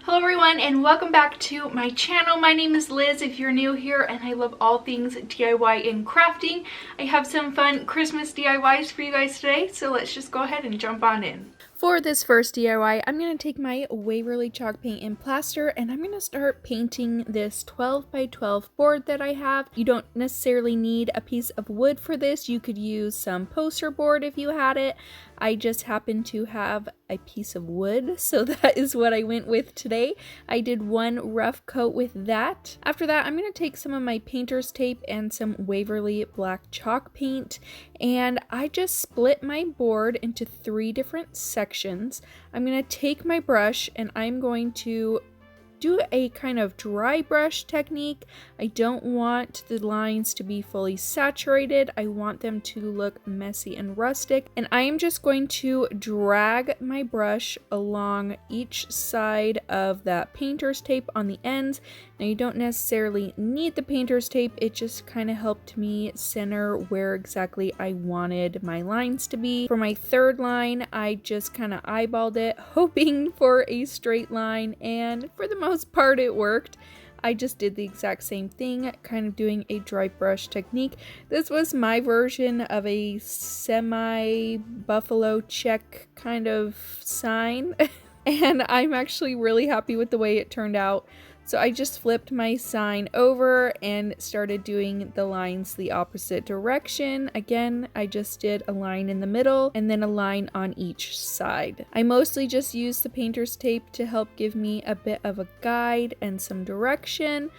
Hello everyone and welcome back to my channel. My name is Liz if you're new here, and I love all things DIY and crafting. I have some fun Christmas DIYs for you guys today, so let's just go ahead and jump on in. For this first DIY, I'm going to take my Waverly chalk paint and plaster, and I'm going to start painting this 12 by 12 board that I have. You don't necessarily need a piece of wood for this. You could use some poster board if you had it. I just happen to have a piece of wood, so that is what I went with today. I did one rough coat with that. After that, I'm going to take some of my painter's tape and some Waverly black chalk paint, and I just split my board into 3 different sections. I'm going to take my brush and I'm going to do a kind of dry brush technique. I don't want the lines to be fully saturated. I want them to look messy and rustic, and I am just going to drag my brush along each side of that painter's tape on the ends. Now you don't necessarily need the painter's tape, it just kind of helped me center where exactly I wanted my lines to be. For my third line, I just kind of eyeballed it, hoping for a straight line, and for the most part it worked. I just did the exact same thing, kind of doing a dry brush technique. This was my version of a semi-buffalo check kind of sign, and I'm actually really happy with the way it turned out. So I just flipped my sign over and started doing the lines the opposite direction. Again, I just did a line in the middle and then a line on each side. I mostly just used the painter's tape to help give me a bit of a guide and some direction,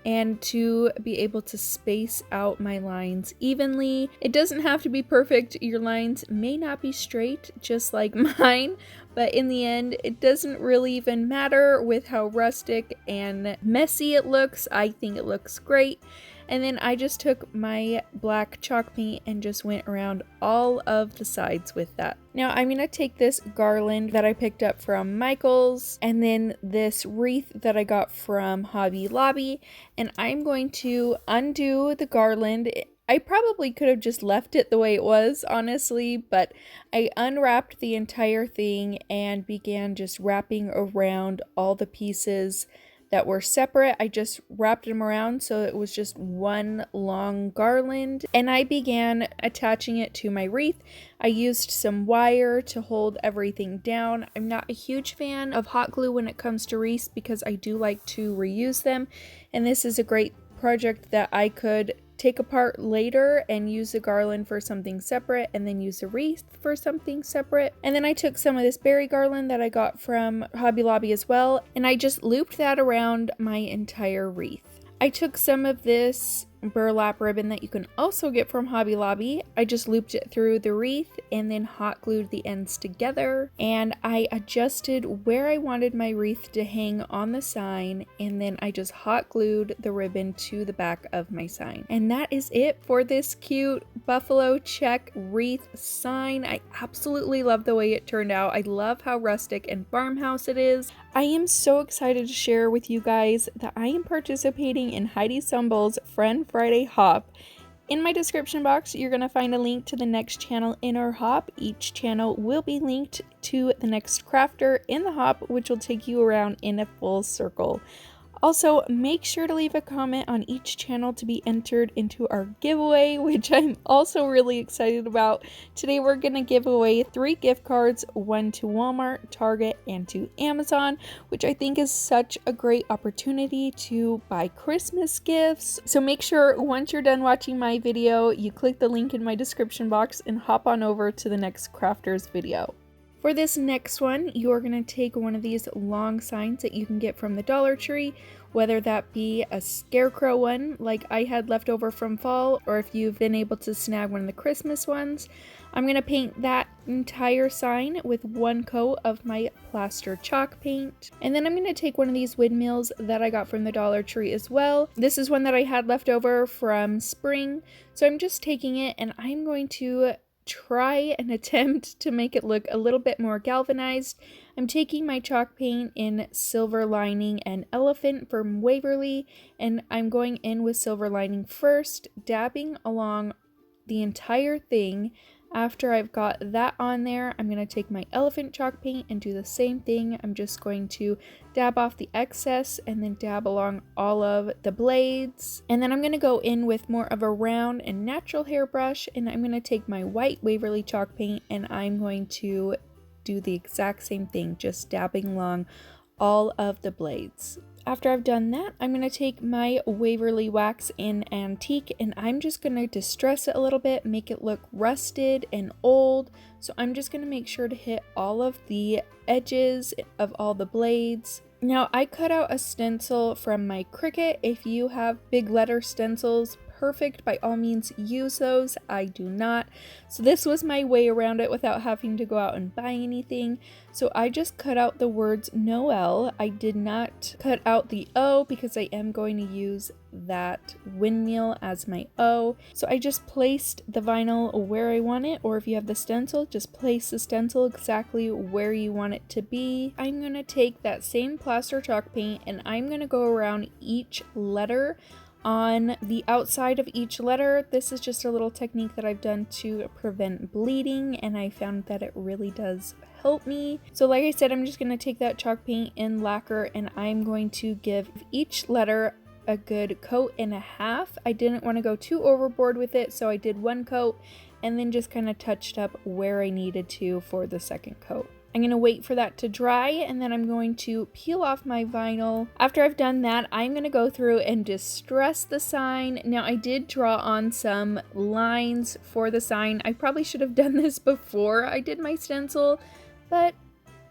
and to be able to space out my lines evenly. It doesn't have to be perfect. Your lines may not be straight, just like mine, but in the end, it doesn't really even matter with how rustic and messy it looks. I think it looks great. And then I just took my black chalk paint and just went around all of the sides with that. Now I'm going to take this garland that I picked up from Michael's, and then this wreath that I got from Hobby Lobby, and I'm going to undo the garland. I probably could have just left it the way it was, honestly, but I unwrapped the entire thing and began just wrapping around all the pieces that were separate. I just wrapped them around so it was just one long garland, and I began attaching it to my wreath. I used some wire to hold everything down. I'm not a huge fan of hot glue when it comes to wreaths because I do like to reuse them, and this is a great project that I could take apart later and use the garland for something separate, and then use the wreath for something separate. And then I took some of this berry garland that I got from Hobby Lobby as well, and I just looped that around my entire wreath. I took some of this burlap ribbon that you can also get from Hobby Lobby. I just looped it through the wreath and then hot glued the ends together, and I adjusted where I wanted my wreath to hang on the sign, and then I just hot glued the ribbon to the back of my sign. And that is it for this cute buffalo check wreath sign. I absolutely love the way it turned out. I love how rustic and farmhouse it is. I am so excited to share with you guys that I am participating in Heidi Sumble's Friend Friday Hop. In my description box, you're going to find a link to the next channel in our hop. Each channel will be linked to the next crafter in the hop, which will take you around in a full circle. Also, make sure to leave a comment on each channel to be entered into our giveaway, which I'm also really excited about. Today we're going to give away 3 gift cards, 1 to Walmart, Target, and to Amazon, which I think is such a great opportunity to buy Christmas gifts. So make sure once you're done watching my video, you click the link in my description box and hop on over to the next crafter's video. For this next one, you're going to take one of these long signs that you can get from the Dollar Tree, whether that be a scarecrow one like I had left over from fall, or if you've been able to snag one of the Christmas ones. I'm going to paint that entire sign with 1 coat of my plaster chalk paint. And then I'm going to take one of these windmills that I got from the Dollar Tree as well. This is one that I had left over from spring, so I'm just taking it and I'm going to try and attempt to make it look a little bit more galvanized. I'm taking my chalk paint in Silver Lining and Elephant from Waverly, and I'm going in with Silver Lining first, dabbing along the entire thing. After I've got that on there, I'm going to take my elephant chalk paint and do the same thing. I'm just going to dab off the excess and then dab along all of the blades. And then I'm going to go in with more of a round and natural hairbrush, and I'm going to take my white Waverly chalk paint and I'm going to do the exact same thing, just dabbing along all of the blades. After I've done that, I'm going to take my Waverly wax in Antique and I'm just going to distress it a little bit, make it look rusted and old. So I'm just going to make sure to hit all of the edges of all the blades. Now I cut out a stencil from my Cricut. If you have big letter stencils, perfect, by all means use those. I do not. So this was my way around it without having to go out and buy anything. So I just cut out the words Noel. I did not cut out the O because I am going to use that windmill as my O. So I just placed the vinyl where I want it, or if you have the stencil, just place the stencil exactly where you want it to be. I'm going to take that same plaster chalk paint and I'm going to go around each letter on the outside of each letter. This is just a little technique that I've done to prevent bleeding, and I found that it really does help me. So like I said, I'm just going to take that chalk paint and lacquer and I'm going to give each letter a good coat and a half. I didn't want to go too overboard with it, so I did one coat and then just kind of touched up where I needed to for the second coat. I'm going to wait for that to dry and then I'm going to peel off my vinyl. After I've done that, I'm going to go through and distress the sign. Now I did draw on some lines for the sign. I probably should have done this before I did my stencil, but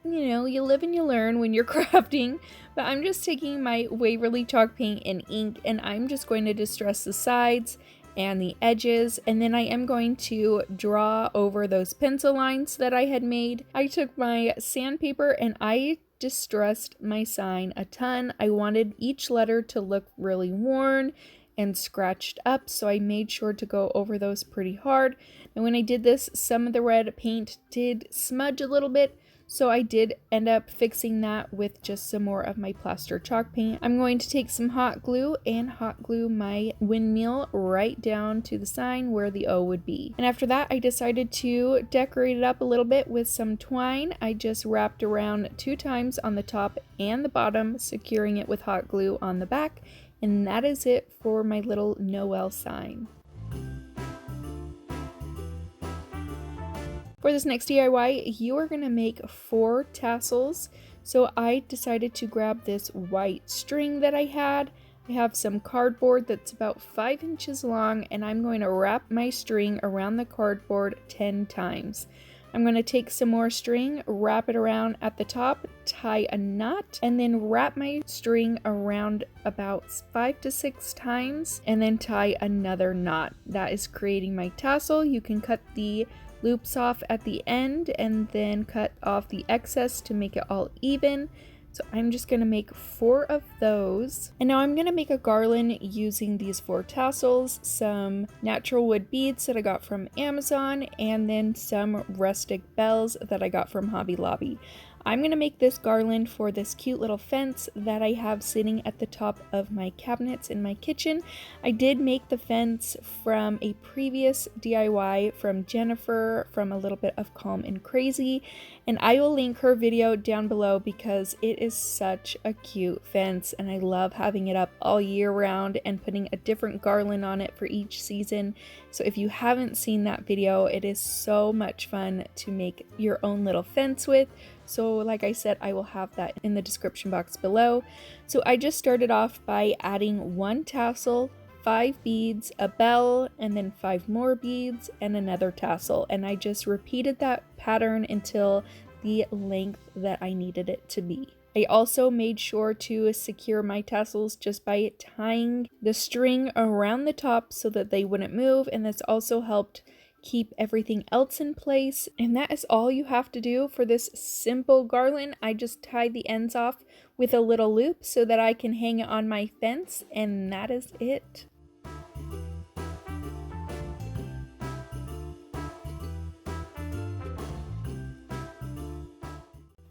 you know, you live and you learn when you're crafting. But I'm just taking my Waverly chalk paint and ink and I'm just going to distress the sides and the edges, and then I am going to draw over those pencil lines that I had made. I took my sandpaper and I distressed my sign a ton. I wanted each letter to look really worn and scratched up, so I made sure to go over those pretty hard. And when I did this, some of the red paint did smudge a little bit, so I did end up fixing that with just some more of my plaster chalk paint. I'm going to take some hot glue and hot glue my windmill right down to the sign where the O would be. And after that, I decided to decorate it up a little bit with some twine. I just wrapped around 2 times on the top and the bottom, securing it with hot glue on the back. And that is it for my little Noel sign. For this next DIY, you are going to make 4 tassels. So I decided to grab this white string that I had. I have some cardboard that's about 5 inches long and I'm going to wrap my string around the cardboard 10 times. I'm going to take some more string, wrap it around at the top, tie a knot, and then wrap my string around about 5 to 6 times and then tie another knot. That is creating my tassel. You can cut the loops off at the end and then cut off the excess to make it all even. So I'm just going to make 4 of those. And now I'm going to make a garland using these 4 tassels, some natural wood beads that I got from Amazon, and then some rustic bells that I got from Hobby Lobby. I'm going to make this garland for this cute little fence that I have sitting at the top of my cabinets in my kitchen. I did make the fence from a previous DIY from Jennifer from A Little Bit of Calm and Crazy, and I will link her video down below because it is such a cute fence and I love having it up all year round and putting a different garland on it for each season. So if you haven't seen that video, it is so much fun to make your own little fence with. So like I said, I will have that in the description box below. So I just started off by adding 1 tassel, 5 beads, a bell, and then 5 more beads and another tassel. And I just repeated that pattern until the length that I needed it to be. I also made sure to secure my tassels just by tying the string around the top so that they wouldn't move, and this also helped keep everything else in place. And that is all you have to do for this simple garland. I just tied the ends off with a little loop so that I can hang it on my fence, and that is it.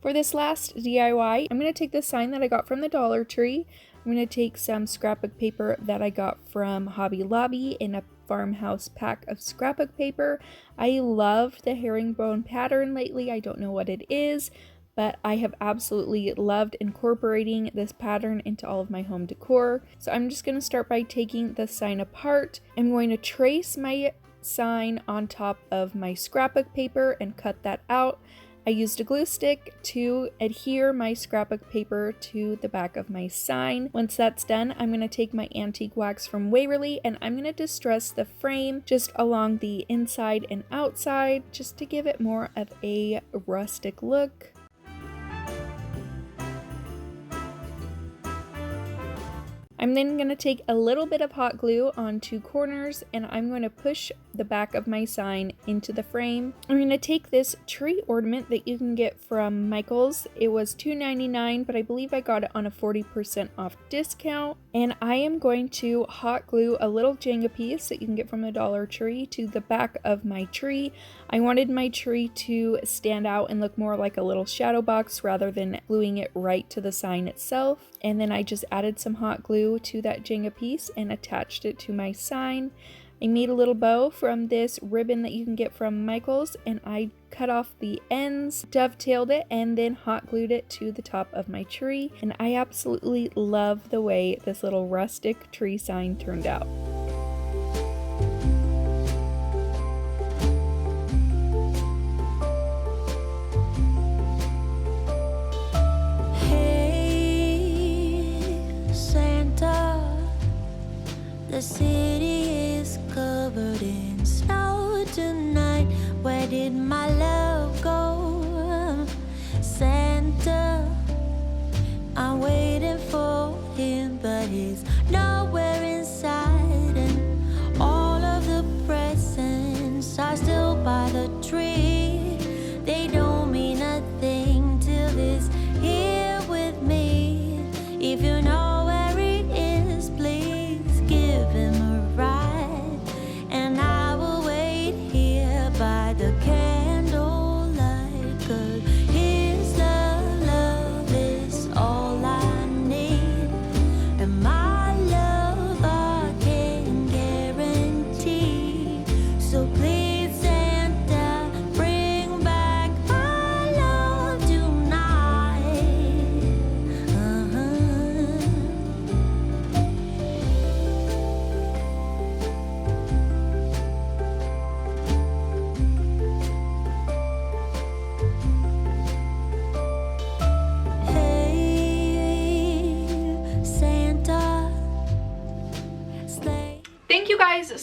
For this last DIY, I'm going to take the sign that I got from the Dollar Tree. I'm going to take some scrapbook paper that I got from Hobby Lobby in a Farmhouse pack of scrapbook paper. I love the herringbone pattern lately. I don't know what it is, but I have absolutely loved incorporating this pattern into all of my home decor. So I'm just going to start by taking the sign apart. I'm going to trace my sign on top of my scrapbook paper and cut that out. I used a glue stick to adhere my scrapbook paper to the back of my sign. Once that's done, I'm going to take my antique wax from Waverly and I'm going to distress the frame just along the inside and outside just to give it more of a rustic look. I'm then going to take a little bit of hot glue on two corners and I'm going to push the back of my sign into the frame. I'm going to take this tree ornament that you can get from Michael's. It was $2.99, but I believe I got it on a 40% off discount. And I am going to hot glue a little Jenga piece that you can get from the Dollar Tree to the back of my tree. I wanted my tree to stand out and look more like a little shadow box rather than gluing it right to the sign itself. And then I just added some hot glue to that Jenga piece and attached it to my sign. I made a little bow from this ribbon that you can get from Michael's and I cut off the ends, dovetailed it, and then hot glued it to the top of my tree. And I absolutely love the way this little rustic tree sign turned out. The city is covered in snow tonight. Where did my love go? Santa, I'm waiting for him, but he's nowhere inside. And all of the presents are still by the tree. They don't mean a thing till he's here with me. If you know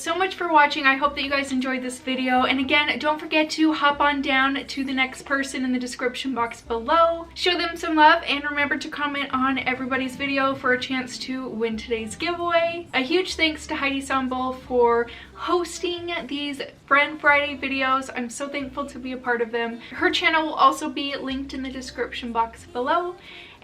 so much for watching. I hope that you guys enjoyed this video, and again, don't forget to hop on down to the next person in the description box below, show them some love, and remember to comment on everybody's video for a chance to win today's giveaway. A huge thanks to Heidi for hosting these Friend Friday videos. I'm so thankful to be a part of them. Her channel will also be linked in the description box below.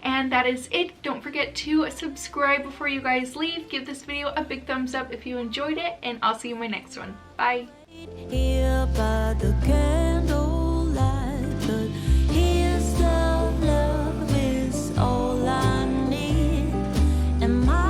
And that is it. Don't forget to subscribe before you guys leave. Give this video a big thumbs up if you enjoyed it, and I'll see you in my next one. Bye. Here by the candlelight, but his love is all I need, and my